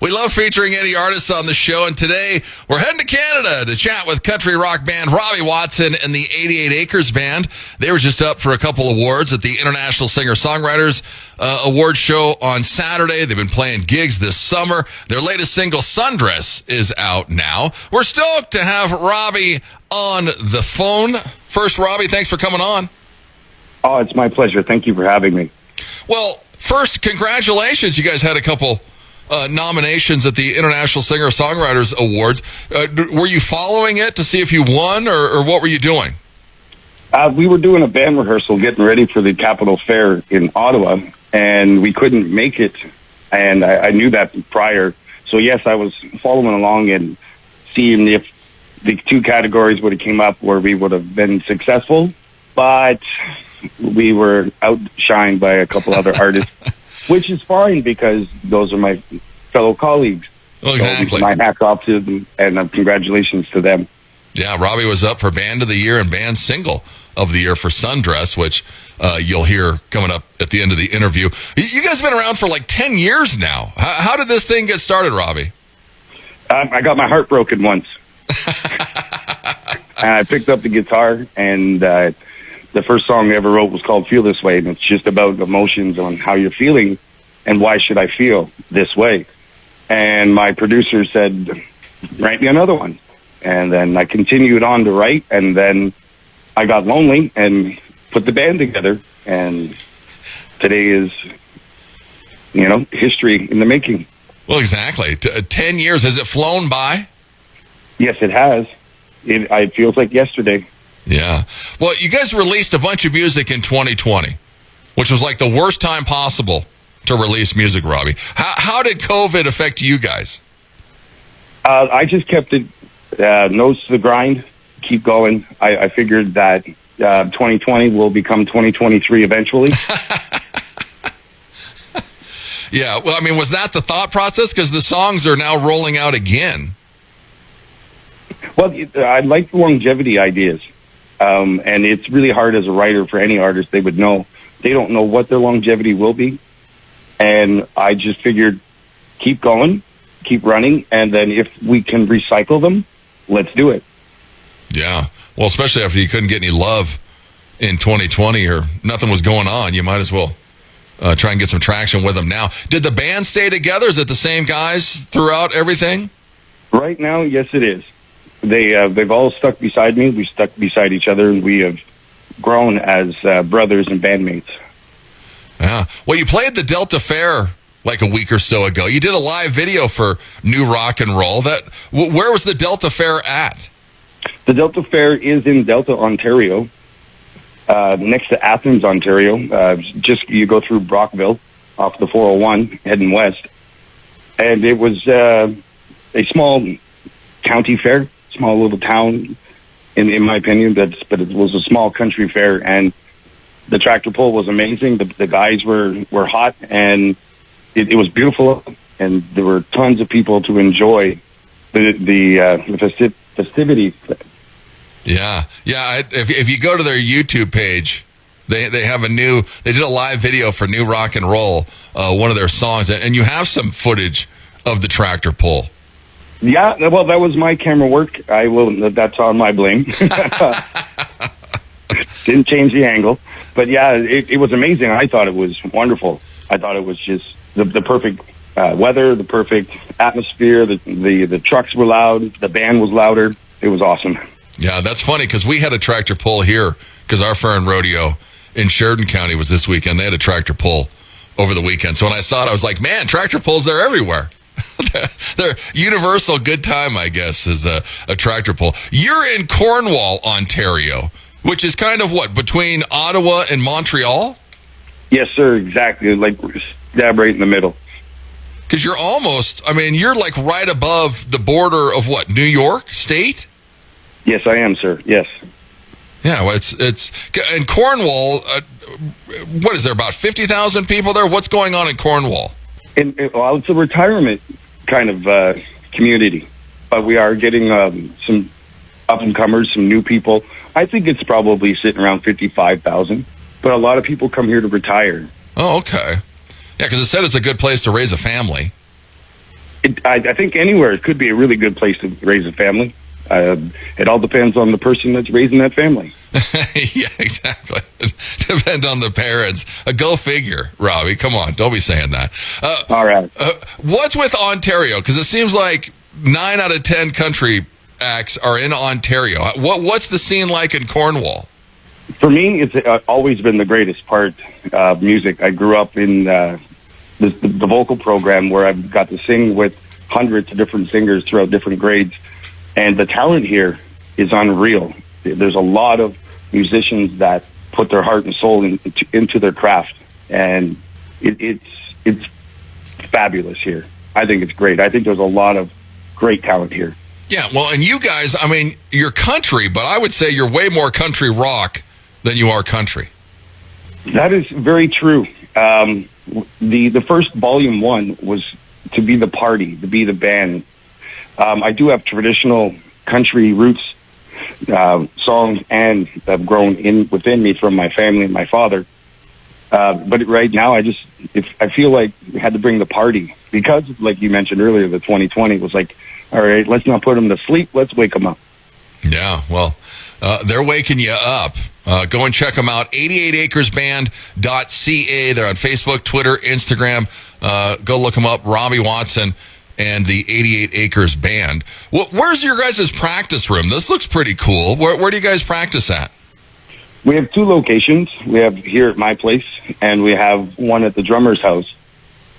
We love featuring any artists on the show, and today we're heading to Canada to chat with country rock band Robbie Watson and the 88 Acres Band. They were just up for a couple awards at the International Singer-Songwriters Award Show on Saturday. They've been playing gigs this summer. Their latest single, Sundress, is out now. We're stoked to have Robbie on the phone. First, Robbie, thanks for coming on. Oh, it's my pleasure. Thank you for having me. Well, first, congratulations. You guys had a couple nominations at the International Singer-Songwriters Awards. Were you following it to see if you won, or what were you doing? We were doing a band rehearsal getting ready for the Capitol Fair in Ottawa, and we couldn't make it, and I knew that prior. So, yes, I was following along and seeing if the two categories would have came up where we would have been successful, but we were outshined by a couple other artists, which is fine because those are my fellow colleagues. Well, exactly. So my hats off to them, and congratulations to them. Yeah, Robbie was up for Band of the Year and Band Single of the Year for Sundress, which you'll hear coming up at the end of the interview. You guys have been around for like 10 years now. How did this thing get started, Robbie? I got my heart broken once. And I picked up the guitar, and the first song I ever wrote was called Feel This Way, and it's just about emotions on how you're feeling and why should I feel this way. And my producer said, write me another one. And then I continued on to write, and then I got lonely and put the band together, and today is, history in the making. Well, exactly. 10 years. Has it flown by? Yes, it has. It feels like yesterday. Yeah. Well, you guys released a bunch of music in 2020, which was like the worst time possible to release music, Robbie. How did COVID affect you guys? I just kept it nose to the grind, keep going. I figured that 2020 will become 2023 eventually. Yeah. Well, I mean, was that the thought process? Because the songs are now rolling out again. Well, I like the longevity ideas. And it's really hard as a writer for any artist. They would know. They don't know what their longevity will be. And I just figured, keep going, keep running, and then if we can recycle them, let's do it. Yeah. Well, especially after you couldn't get any love in 2020 or nothing was going on, you might as well try and get some traction with them now. Did the band stay together? Is it the same guys throughout everything? Right now, yes, it is. They've all stuck beside me. We stuck beside each other, and we have grown as brothers and bandmates. Yeah. Well, you played the Delta Fair like a week or so ago. You did a live video for New Rock and Roll. Where was the Delta Fair at? The Delta Fair is in Delta, Ontario, next to Athens, Ontario. Just you go through Brockville off the 401 heading west, and it was a small county fair. Small little town, in my opinion, but it was a small country fair, and the tractor pull was amazing. The guys were hot, and it was beautiful, and there were tons of people to enjoy the festivities. Yeah. If you go to their YouTube page, they did a live video for New Rock and Roll, one of their songs, and you have some footage of the tractor pull. Yeah, well, that was my camera work. That's on my blame. Didn't change the angle. But yeah, it was amazing. I thought it was wonderful. I thought it was just the perfect weather, the perfect atmosphere. The trucks were loud. The band was louder. It was awesome. Yeah, that's funny because we had a tractor pull here because our fair and rodeo in Sheridan County was this weekend. They had a tractor pull over the weekend. So when I saw it, I was like, man, tractor pulls, they're everywhere. They're universal good time, I guess, is a tractor pull. You're in Cornwall, Ontario, which is kind of between Ottawa and Montreal? Yes, sir, exactly. Like stab right in the middle. Because you're like right above the border of New York State? Yes, I am, sir. Yes. Yeah, well, it's in Cornwall. What is there, about 50,000 people there? What's going on in Cornwall? Well, it's a retirement kind of community, but we are getting some up-and-comers, some new people. I think it's probably sitting around 55,000, but a lot of people come here to retire. Oh, okay. Yeah, because it said it's a good place to raise a family. I think anywhere it could be a really good place to raise a family. It all depends on the person that's raising that family. Yeah, exactly. Depend on the parents. Go figure, Robbie. Come on, don't be saying that. All right. What's with Ontario? Because it seems like 9 out of 10 country acts are in Ontario. What's the scene like in Cornwall? For me, it's always been the greatest part of music. I grew up in the vocal program where I got to sing with hundreds of different singers throughout different grades. And the talent here is unreal. There's a lot of musicians that put their heart and soul into their craft. And it's fabulous here. I think it's great. I think there's a lot of great talent here. Yeah, well, and you guys, I mean, you're country, but I would say you're way more country rock than you are country. That is very true. The first volume 1 was to be the party, to be the band. I do have traditional country roots songs and have grown within me from my family and my father. But right now, I feel like we had to bring the party because, like you mentioned earlier, the 2020 was like, all right, let's not put them to sleep. Let's wake them up. Yeah, well, they're waking you up. Go and check them out, 88acresband.ca. They're on Facebook, Twitter, Instagram. Go look them up, Robbie Watson and the 88 Acres Band. Where's your guys' practice room? This looks pretty cool. Where do you guys practice at? We have 2 locations. We have here at my place, and we have one at the drummer's house.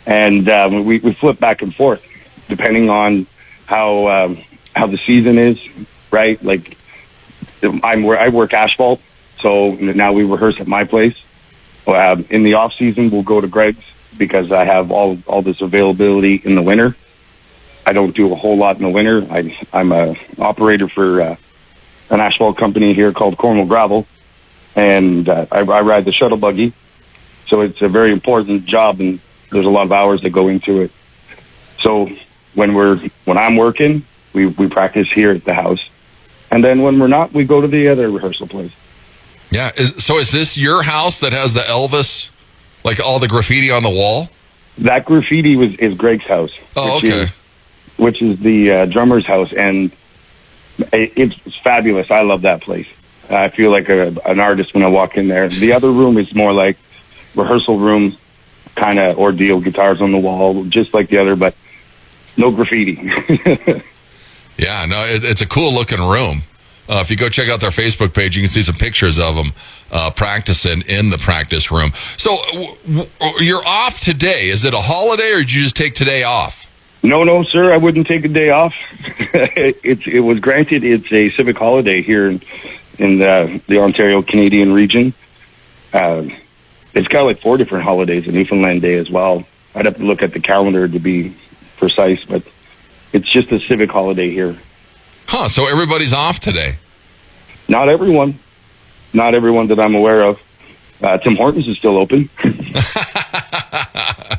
And we flip back and forth depending on how the season is, right? Like I work asphalt, so now we rehearse at my place. In the off season, we'll go to Greg's because I have all this availability in the winter. I don't do a whole lot in the winter. I'm a operator for an asphalt company here called Cornwall Gravel, and I ride the shuttle buggy. So it's a very important job, and there's a lot of hours that go into it. So when I'm working, we practice here at the house, and then when we're not, we go to the other rehearsal place. Yeah. So is this your house that has the Elvis, like all the graffiti on the wall? That graffiti is Greg's house. Oh, okay. Which is the drummer's house, and it's fabulous. I love that place. I feel like an artist when I walk in there. The other room is more like rehearsal room, kind of ordeal, guitars on the wall, just like the other, but no graffiti. Yeah, no, it's a cool looking room. If you go check out their Facebook page, you can see some pictures of them practicing in the practice room. So you're off today. Is it a holiday, or did you just take today off? No, sir. I wouldn't take a day off. It was granted. It's a civic holiday here in the Ontario Canadian region. It's got like 4 different holidays, a Newfoundland Day as well. I'd have to look at the calendar to be precise, but it's just a civic holiday here. Huh, so everybody's off today? Not everyone. Not everyone that I'm aware of. Tim Hortons is still open.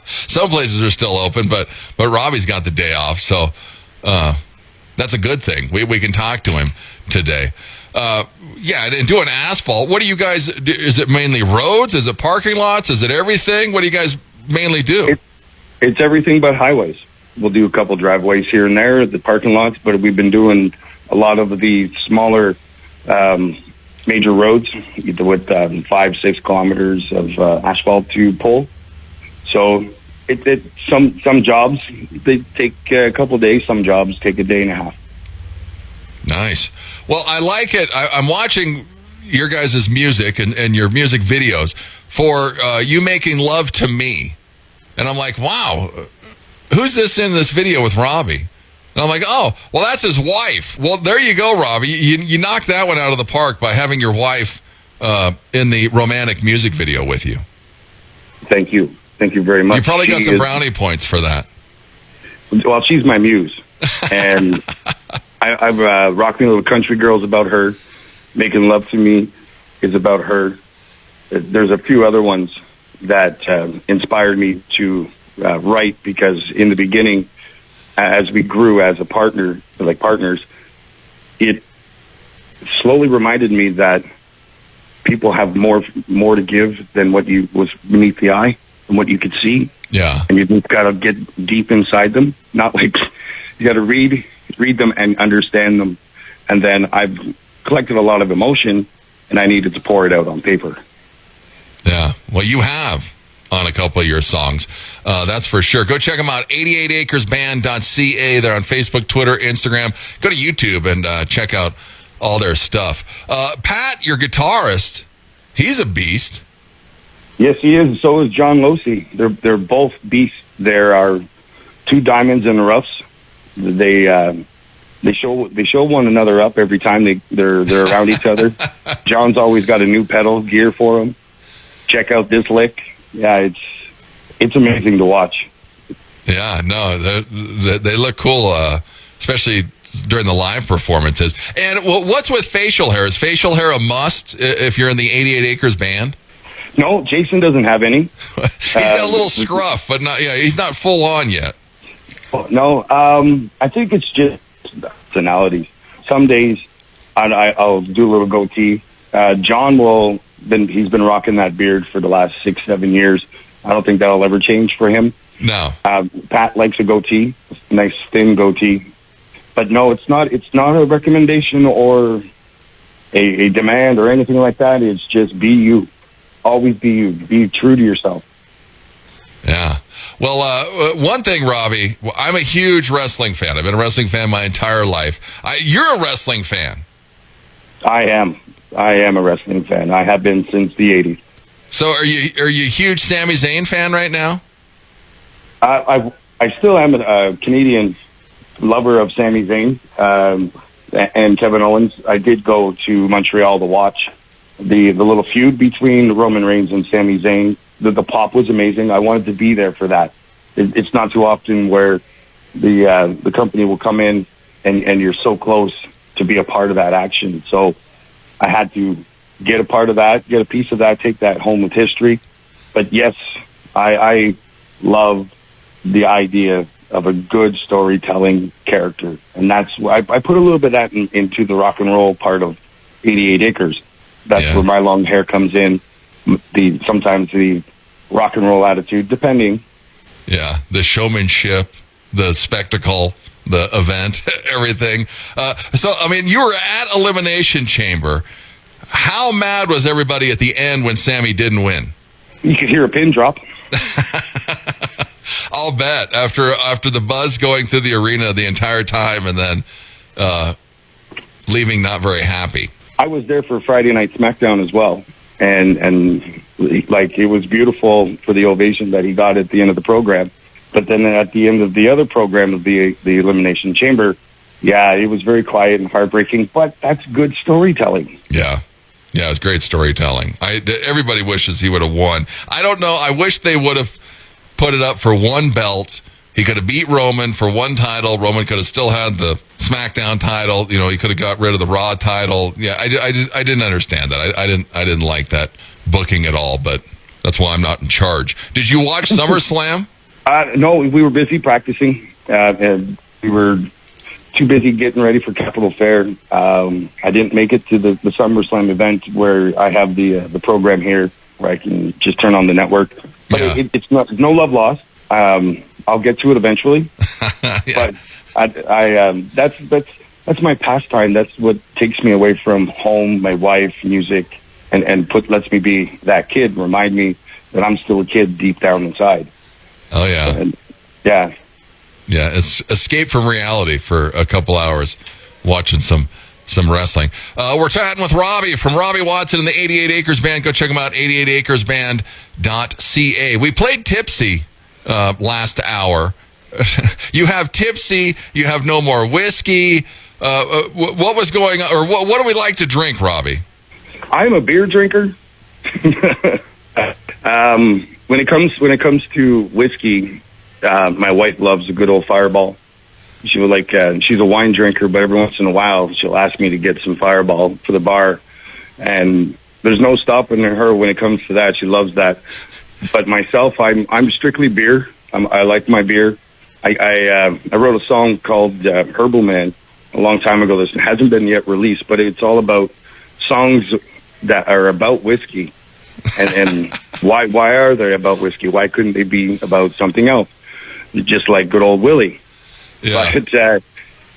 Some places are still open, but Robbie's got the day off, so that's a good thing. We can talk to him today. Yeah, and doing asphalt, what do you guys do? Is it mainly roads? Is it parking lots? Is it everything? What do you guys mainly do? It's everything but highways. We'll do a couple driveways here and there, the parking lots, but we've been doing a lot of the smaller major roads with 5-6 kilometers of asphalt to pull. So some jobs, they take a couple of days. Some jobs take a day and a half. Nice. Well, I like it. I'm watching your guys' music and your music videos for You Making Love to Me. And I'm like, wow, who's this in this video with Robbie? And I'm like, oh, well, that's his wife. Well, there you go, Robbie. You knocked that one out of the park by having your wife in the romantic music video with you. Thank you. Thank you very much. You probably got some brownie points for that. Well, she's my muse. And I've Rock Me Little Country Girl's about her. Making Love to Me is about her. There's a few other ones that inspired me to write, because in the beginning, as we grew as a partner, like partners, it slowly reminded me that people have more to give than what was beneath the eye and what you could see. Yeah. And you just got to get deep inside them. Not like you got to read them and understand them. And then I've collected a lot of emotion, and I needed to pour it out on paper. Yeah. Well, you have on a couple of your songs. That's for sure. Go check them out. 88acresband.ca. They're on Facebook, Twitter, Instagram. Go to YouTube and check out all their stuff. Pat, your guitarist, he's a beast. Yes, he is. So is John Losey. They're both beasts. There are two diamonds in the roughs. They show one another up every time they're around each other. John's always got a new pedal gear for him. Check out this lick. Yeah, it's amazing to watch. Yeah, no, they look cool, especially during the live performances. And what's with facial hair? Is facial hair a must if you're in the 88 Acres band? No, Jason doesn't have any. He's got a little scruff, but not. Yeah, he's not full on yet. No, I think it's just personalities. Some days I'll do a little goatee. John he's been rocking that beard for the last 6-7 years. I don't think that'll ever change for him. No. Pat likes a goatee, nice thin goatee. But no, it's not a recommendation or a demand or anything like that. It's just be you. Always be you. Be true to yourself. Yeah. Well, one thing, Robbie, I'm a huge wrestling fan. I've been a wrestling fan my entire life. You're a wrestling fan. I am a wrestling fan. I have been since the 80s. So are you a huge Sami Zayn fan right now? I still am a Canadian lover of Sami Zayn and Kevin Owens. I did go to Montreal to watch the little feud between Roman Reigns and Sami Zayn. The pop was amazing. I wanted to be there for that. It's not too often where the company will come in and you're so close to be a part of that action. So I had to get a part of that, get a piece of that, take that home with history. But yes, I love the idea of a good storytelling character. And that's why I put a little bit of that into the rock and roll part of 88 Acres. That's where my long hair comes in. Sometimes the rock and roll attitude, depending. Yeah, the showmanship, the spectacle, the event, everything. So, I mean, you were at Elimination Chamber. How mad was everybody at the end when Sami didn't win? You could hear a pin drop. I'll bet after the buzz going through the arena the entire time and then leaving not very happy. I was there for Friday Night SmackDown as well, and like it was beautiful for the ovation that he got at the end of the program. But then at the end of the other program of the Elimination Chamber, yeah, it was very quiet and heartbreaking. But that's good storytelling. Yeah. Yeah, it's great storytelling. Everybody wishes he would have won. I don't know. I wish they would have put it up for one belt. He could have beat Roman for one title. Roman could have still had the SmackDown title. You know, he could have got rid of the Raw title. Yeah, I didn't understand that. I didn't like that booking at all. But that's why I'm not in charge. Did you watch SummerSlam? No, we were busy practicing. And we were too busy getting ready for Capitol Fair. I didn't make it to the SummerSlam event where I have the program here where I can just turn on the network. But it's no love lost. I'll get to it eventually. Yeah. But that's my pastime. That's what takes me away from home, my wife, music, and lets me be that kid. Remind me that I'm still a kid deep down inside. Oh yeah. And, yeah. Yeah, it's escape from reality for a couple hours watching some wrestling. We're chatting with Robbie from Robbie Watson and the 88 Acres Band. Go check them out, 88acresband.ca. We played Tipsy last hour. You have Tipsy, you have No More Whiskey. What was going on, or what do we like to drink, Robbie? I'm a beer drinker. When it comes to whiskey, my wife loves a good old Fireball. She would like. She's a wine drinker, but every once in a while she'll ask me to get some Fireball for the bar, and there's no stopping her when it comes to that. She loves that. But myself, I'm strictly beer. I like my beer. I wrote a song called Herbal Man a long time ago. This hasn't been yet released, but it's all about songs that are about whiskey And why are they about whiskey? Why couldn't they be about something else? Just like good old Willie. Yeah.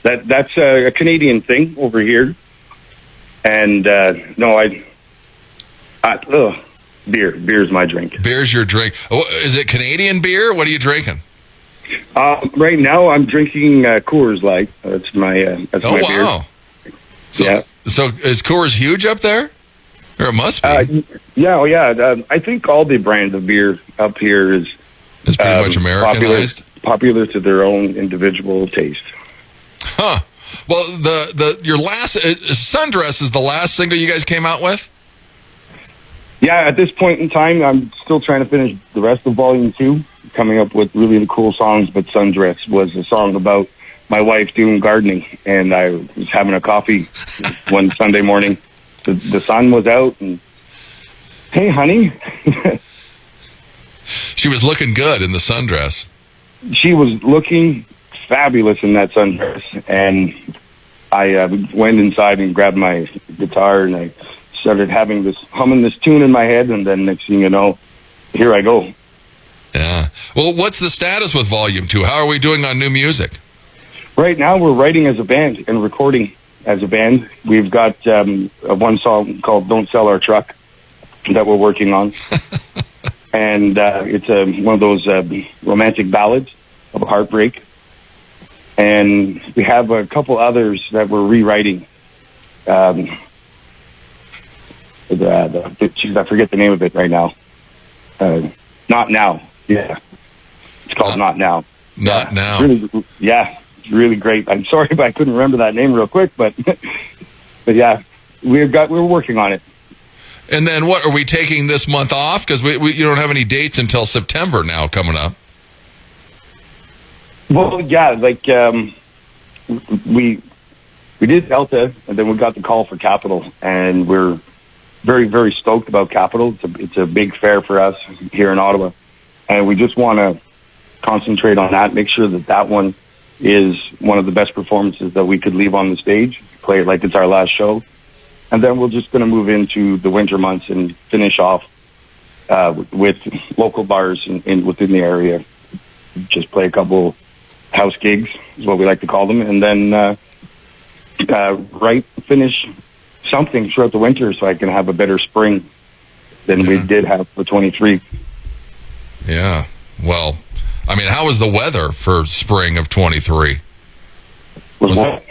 But that's a Canadian thing over here. And no, beer's my drink. Beer's your drink. Oh, is it Canadian beer? What are you drinking? Right now, I'm drinking Coors Light. That's my beer. Wow. So, yeah. So is Coors huge up there? Or it must be. Yeah. I think all the brand of beer up here is It's pretty much Americanized. Popular to their own individual taste. Huh. Well, your last Sundress is the last single you guys came out with? Yeah, at this point in time, I'm still trying to finish the rest of Volume 2, coming up with really cool songs, but Sundress was a song about my wife doing gardening, and I was having a coffee one Sunday morning. The sun was out, and, hey, honey. She was looking good in the sundress. She was looking fabulous in that sundress, and I went inside and grabbed my guitar, and I started humming this tune in my head, and then next thing you know, here I go. Yeah. Well, what's the status with Volume 2? How are we doing on new music? Right now, we're writing as a band and recording as a band. We've got one song called Don't Sell Our Truck that we're working on. And it's one of those romantic ballads of heartbreak. And we have a couple others that we're rewriting. I forget the name of it right now. Not Now. Yeah. It's called Not Now. Not Now. Really, yeah, it's really great. I'm sorry if I couldn't remember that name real quick, but yeah, we're working on it. And then what, are we taking this month off? Because you don't have any dates until September now coming up. Well, yeah, like we did Delta, and then we got the call for Capital, and we're very, very stoked about Capital. It's a big fair for us here in Ottawa, and we just want to concentrate on that, make sure that one is one of the best performances that we could leave on the stage, play it like it's our last show. And then we're just going to move into the winter months and finish off with local bars within the area. Just play a couple house gigs, is what we like to call them, and then finish something throughout the winter so I can have a better spring than we did have for 23. Yeah. Well, I mean, how was the weather for spring of 23?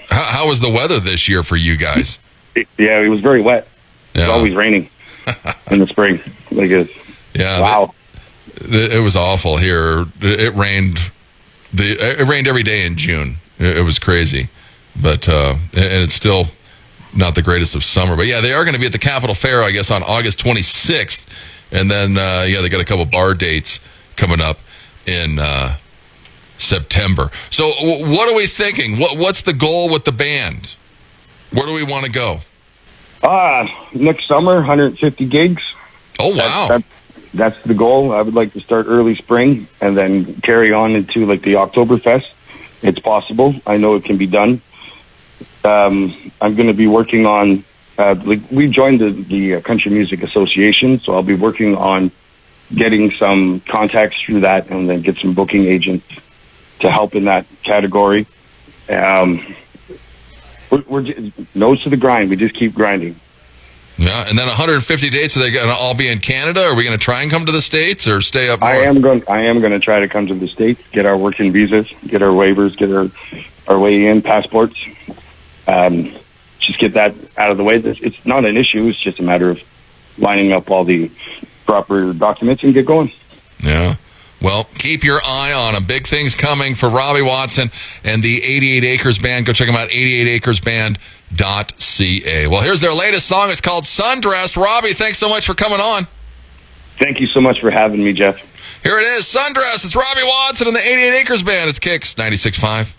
How was the weather this year for you guys? It was very wet. Yeah. It's always raining in the spring. Yeah. Wow. It was awful here. It rained. It rained every day in June. It was crazy, but and it's still not the greatest of summer. But yeah, they are going to be at the Capitol Fair, I guess, on August 26th, and then they got a couple bar dates coming up in September. So what are we thinking? What's the goal with the band? Where do we want to go? Next summer, 150 gigs. Oh, wow. That's the goal. I would like to start early spring and then carry on into like the Oktoberfest. It's possible. I know it can be done. I'm going to be working on, we joined the Country Music Association, so I'll be working on getting some contacts through that and then get some booking agents to help in that category. We're just, nose to the grind. We just keep grinding. Yeah, and then 150 dates. Are they going to all be in Canada? Are we going to try and come to the States or stay up north? I am going to try to come to the States, get our working visas, get our waivers, get our way in, passports. Just get that out of the way. It's not an issue. It's just a matter of lining up all the proper documents and get going. Yeah. Well, keep your eye on them. Big things coming for Robbie Watson and the 88 Acres Band. Go check them out, 88acresband.ca. Well, here's their latest song. It's called Sundressed. Robbie, thanks so much for coming on. Thank you so much for having me, Jeff. Here it is, Sundressed. It's Robbie Watson and the 88 Acres Band. It's KIX 96.5.